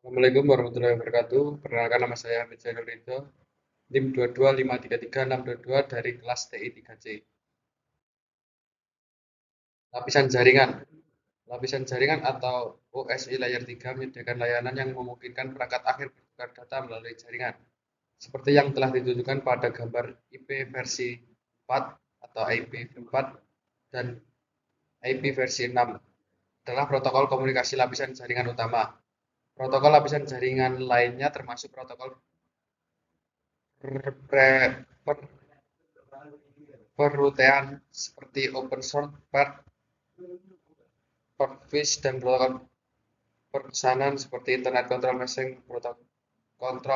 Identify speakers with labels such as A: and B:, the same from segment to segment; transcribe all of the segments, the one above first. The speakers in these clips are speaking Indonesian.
A: Assalamualaikum warahmatullahi wabarakatuh. Perkenalkan nama saya Hamid Zainul Ridho, NIM 225336622 dari kelas TI 3C. Lapisan jaringan. Lapisan jaringan atau OSI Layer 3 menyediakan layanan yang memungkinkan perangkat akhir bertukar data melalui jaringan, seperti yang telah ditunjukkan pada gambar IP versi 4 atau IP4 dan IP versi 6 adalah protokol komunikasi lapisan jaringan utama. Protokol lapisan jaringan lainnya termasuk protokol perrutean seperti OpenShort, PERT, PERTfish, dan protokol perpesanan seperti Internet Control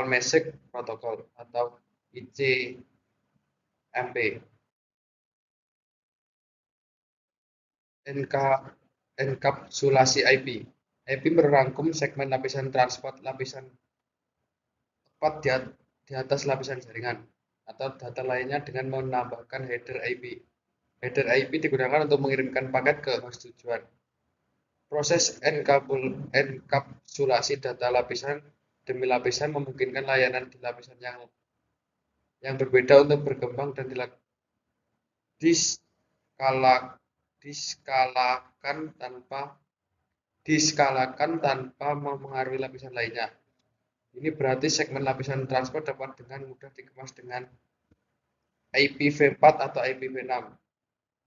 A: Message Protocol atau ICMP. Enkapsulasi IP. IP merangkum segmen lapisan transport lapisan tepat di atas lapisan jaringan atau data lainnya dengan menambahkan header IP. Header IP digunakan untuk mengirimkan paket ke host tujuan. Proses enkapsulasi data lapisan demi lapisan memungkinkan layanan di lapisan yang berbeda untuk berkembang dan diskalakan tanpa memengaruhi lapisan lainnya. Ini berarti segmen lapisan transport dapat dengan mudah dikemas dengan IPv4 atau IPv6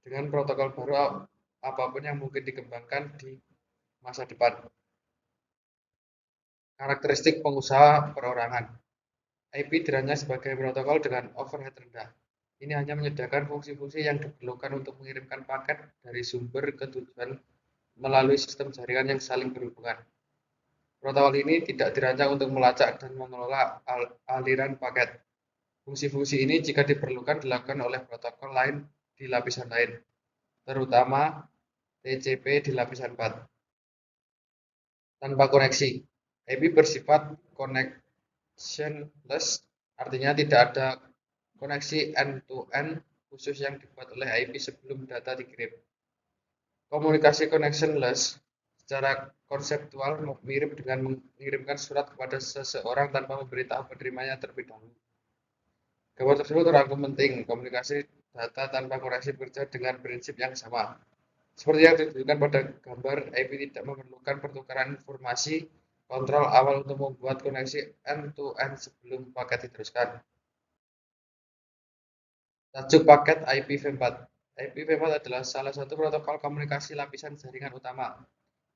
A: dengan protokol baru apapun yang mungkin dikembangkan di masa depan. Karakteristik pengusaha perorangan. IP dirancang sebagai protokol dengan overhead rendah. Ini hanya menyediakan fungsi-fungsi yang diperlukan untuk mengirimkan paket dari sumber ke tujuan melalui sistem jaringan yang saling berhubungan. Protokol ini tidak dirancang untuk melacak dan mengelola aliran paket. Fungsi-fungsi ini jika diperlukan dilakukan oleh protokol lain di lapisan lain, terutama TCP di lapisan 4. Tanpa koneksi. IP bersifat connectionless, artinya tidak ada koneksi end-to-end khusus yang dibuat oleh IP sebelum data dikirim. Komunikasi connectionless secara konseptual mirip dengan mengirimkan surat kepada seseorang tanpa memberitahu penerimanya terlebih dahulu. Gambar tersebut terangkum penting. Komunikasi data tanpa koneksi bekerja dengan prinsip yang sama. Seperti yang ditunjukkan pada gambar, IP tidak memerlukan pertukaran informasi kontrol awal untuk membuat koneksi end-to-end sebelum paket diteruskan. Tajuk paket IPv4. IPv4 adalah salah satu protokol komunikasi lapisan jaringan utama.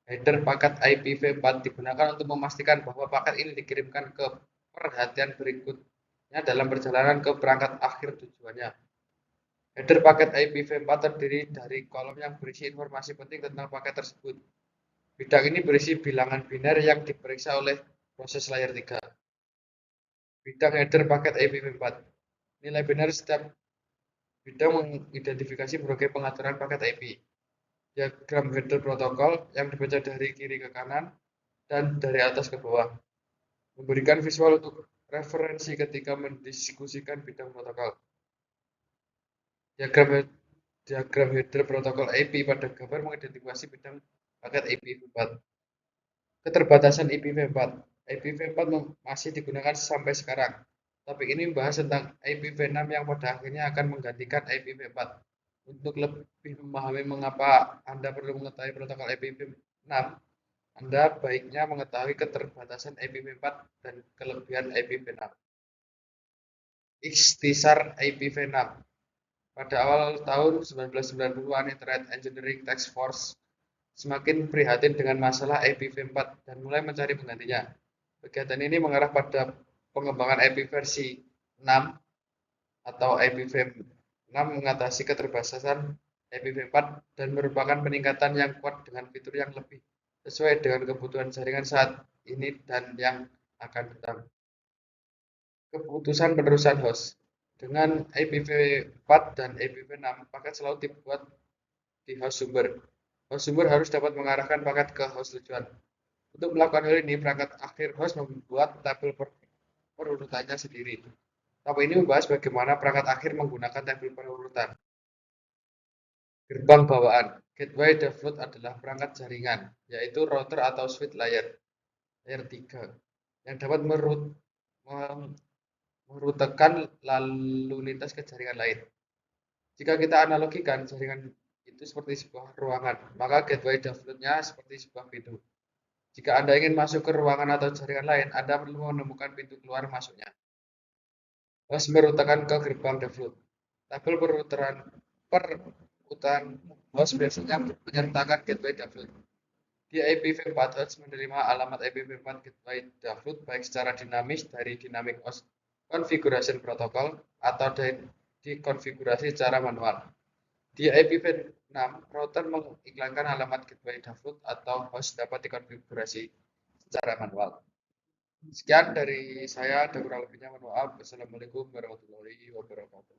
A: Header paket IPv4 digunakan untuk memastikan bahwa paket ini dikirimkan ke perhatian berikutnya dalam perjalanan ke perangkat akhir tujuannya. Header paket IPv4 terdiri dari kolom yang berisi informasi penting tentang paket tersebut. Bidang ini berisi bilangan biner yang diperiksa oleh proses layer 3. Bidang header paket IPv4. Nilai biner setiap bidang mengidentifikasi berbagai pengaturan paket IP. Diagram header protokol yang dibaca dari kiri ke kanan dan dari atas ke bawah. Memberikan visual untuk referensi ketika mendiskusikan bidang protokol. Diagram header protokol IP pada gambar mengidentifikasi bidang paket IPv4. Keterbatasan IPv4. IPv4 masih digunakan sampai sekarang. Topik ini membahas tentang IPv6 yang pada akhirnya akan menggantikan IPv4. Untuk lebih memahami mengapa Anda perlu mengetahui protokol IPv6, Anda baiknya mengetahui keterbatasan IPv4 dan kelebihan IPv6. Ikhtisar IPv6. Pada awal tahun 1990-an, Internet Engineering Task Force semakin prihatin dengan masalah IPv4 dan mulai mencari penggantinya. Kegiatan ini mengarah pada pengembangan IP versi 6 atau IPv6 mengatasi keterbatasan IPv4 dan merupakan peningkatan yang kuat dengan fitur yang lebih sesuai dengan kebutuhan jaringan saat ini dan yang akan datang. Keputusan penerusan host. Dengan IPv4 dan IPv6, paket selalu dibuat di host sumber. Host sumber harus dapat mengarahkan paket ke host tujuan. Untuk melakukan hal ini, perangkat akhir host membuat tabel perurutannya sendiri. Tabel ini membahas bagaimana perangkat akhir menggunakan tabel perurutan. Gerbang bawaan. Gateway default adalah perangkat jaringan, yaitu router atau switch layer. Layer 3 yang dapat merutekan lalu lintas ke jaringan lain. Jika kita analogikan jaringan itu seperti sebuah ruangan, maka gateway download-nya seperti sebuah pintu. Jika Anda ingin masuk ke ruangan atau jaringan lain, Anda perlu menemukan pintu keluar masuknya. Host merutakan ke gerbang download. Tabel perputaran host biasanya menyertakan gateway download. Di IPv4, host menerima alamat IPv4 gateway download baik secara dinamis dari dynamic host configuration protocol atau dikonfigurasi secara manual. Di IPv6, router mengiklankan alamat gateway download atau host dapat dikonfigurasi secara manual. Sekian dari saya, ada kurang lebihnya mohon maaf. Wassalamualaikum warahmatullahi wabarakatuh.